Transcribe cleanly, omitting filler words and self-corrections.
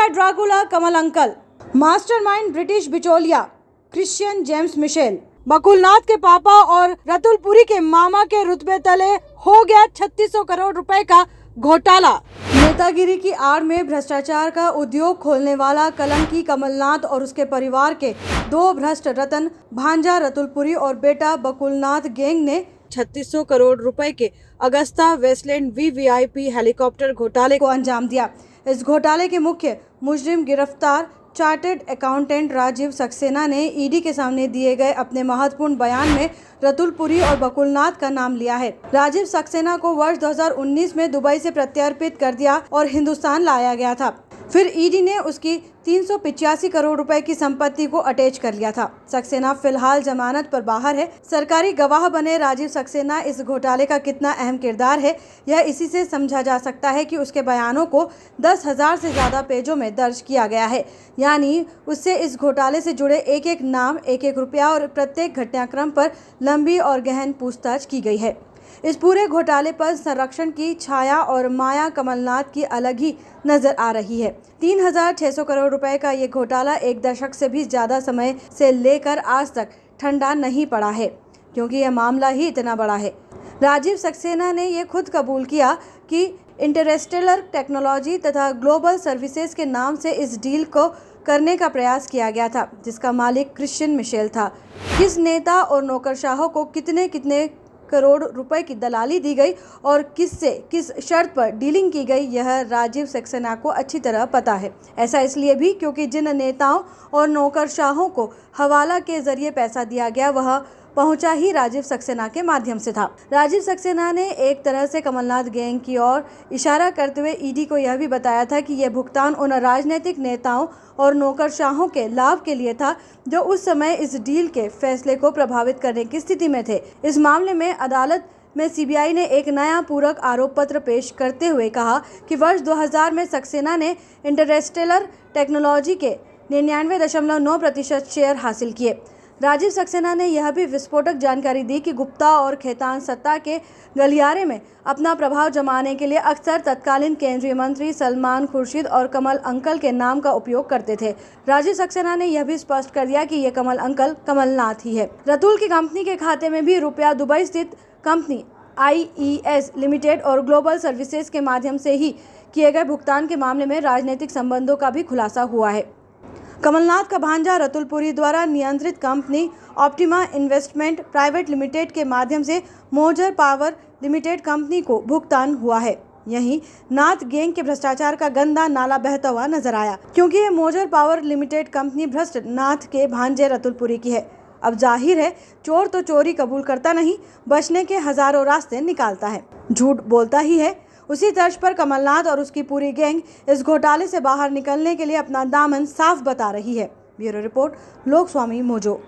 गया ड्रैकुला कमल uncle. Mastermind British बिचौलिया Christian James Michel. Bakulnath के पापा और रतुलपुरी के मामा के रुतबे तले हो गया 3600 करोड़ रुपए का घोटाला। नेतागिरी की आड़ में भ्रष्टाचार का उद्योग खोलने वाला कलंकी कमलनाथ और उसके परिवार के दो भ्रष्ट रतन, भांजा रतुलपुरी और बेटा बकुलनाथ गैंग ने 3600 करोड़ रुपए के अगस्ता वेस्टलैंड VVIP हेलीकॉप्टर घोटाले को अंजाम दिया। इस घोटाले के मुख्य मुजरिम गिरफ्तार चार्टर्ड अकाउंटेंट राजीव सक्सेना ने ईडी के सामने दिए गए अपने महत्वपूर्ण बयान में रतुलपुरी और बकुलनाथ का नाम लिया है। राजीव सक्सेना को वर्ष 2019 में दुबई से प्रत्यर्पित कर दिया और हिंदुस्तान लाया गया था। फिर ईडी ने उसकी 385 करोड़ रुपए की संपत्ति को अटैच कर लिया था। सक्सेना फिलहाल जमानत पर बाहर है। सरकारी गवाह बने राजीव सक्सेना इस घोटाले का कितना अहम किरदार है, यह इसी से समझा जा सकता है कि उसके बयानों को 10,000 से ज्यादा पेजों में दर्ज किया गया है। यानी उससे इस घोटाले से जुड़े एक एक नाम, एक एक रुपया और प्रत्येक घटनाक्रम पर लंबी और गहन पूछताछ की गई है। इस पूरे घोटाले पर संरक्षण की छाया और माया कमलनाथ की अलग ही नजर आ रही है। 3,600 करोड़ रुपए का ये घोटाला एक दशक से भी ज्यादा समय से लेकर आज तक ठंडा नहीं पड़ा है, क्योंकि यह मामला ही इतना बड़ा है। राजीव सक्सेना ने ये खुद कबूल किया कि इंटरस्टेलर टेक्नोलॉजी तथा ग्लोबल सर्विसेज के नाम से इस डील को करने का प्रयास किया गया था, जिसका मालिक क्रिश्चियन मिशेल था। किस नेता और नौकरशाहों को कितने कितने करोड़ रुपए की दलाली दी गई और किससे किस शर्त पर डीलिंग की गई, यह राजीव सक्सेना को अच्छी तरह पता है। ऐसा इसलिए भी क्योंकि जिन नेताओं और नौकरशाहों को हवाला के जरिए पैसा दिया गया, वह पहुंचा ही राजीव सक्सेना के माध्यम से था। राजीव सक्सेना ने एक तरह से कमलनाथ गैंग की ओर इशारा करते हुए ईडी को यह भी बताया था कि यह भुगतान उन राजनीतिक नेताओं और नौकरशाहों के लाभ के लिए था जो उस समय इस डील के फैसले को प्रभावित करने की स्थिति में थे। इस मामले में अदालत में सीबीआई ने एक नया पूरक आरोप पत्र पेश करते हुए कहा कि वर्ष 2000 में सक्सेना ने इंटरस्टेलर टेक्नोलॉजी के 99.9% शेयर हासिल किए। राजीव सक्सेना ने यह भी विस्फोटक जानकारी दी कि गुप्ता और खेतान सत्ता के गलियारे में अपना प्रभाव जमाने के लिए अक्सर तत्कालीन केंद्रीय मंत्री सलमान खुर्शीद और कमल अंकल के नाम का उपयोग करते थे। राजीव सक्सेना ने यह भी स्पष्ट कर दिया कि यह कमल अंकल कमलनाथ ही है। रतुल की कंपनी के खाते में भी रुपया दुबई स्थित कंपनी IES लिमिटेड और ग्लोबल सर्विसेज के माध्यम से ही किए गए भुगतान के मामले में राजनीतिक संबंधों का भी खुलासा हुआ है। कमलनाथ का भांजा रतुलपुरी द्वारा नियंत्रित company optima investment private limited के माध्यम से मोजर पावर लिमिटेड कंपनी को भुगतान हुआ है। यहीं नाथ गैंग के भ्रष्टाचार का गंदा नाला बहता हुआ नजर आया, क्योंकि ये मोजर पावर लिमिटेड कंपनी भ्रष्ट नाथ के भांजे रतुलपुरी की है। अब जाहिर है चोर तो चोरी कबूल करता नहीं, बचने के हजारों रास्ते निकालता है, झूठ बोलता ही है। उसी तर्ज पर कमलनाथ और उसकी पूरी गैंग इस घोटाले से बाहर निकलने के लिए अपना दामन साफ बता रही है। Bureau report, Lokswami mojo.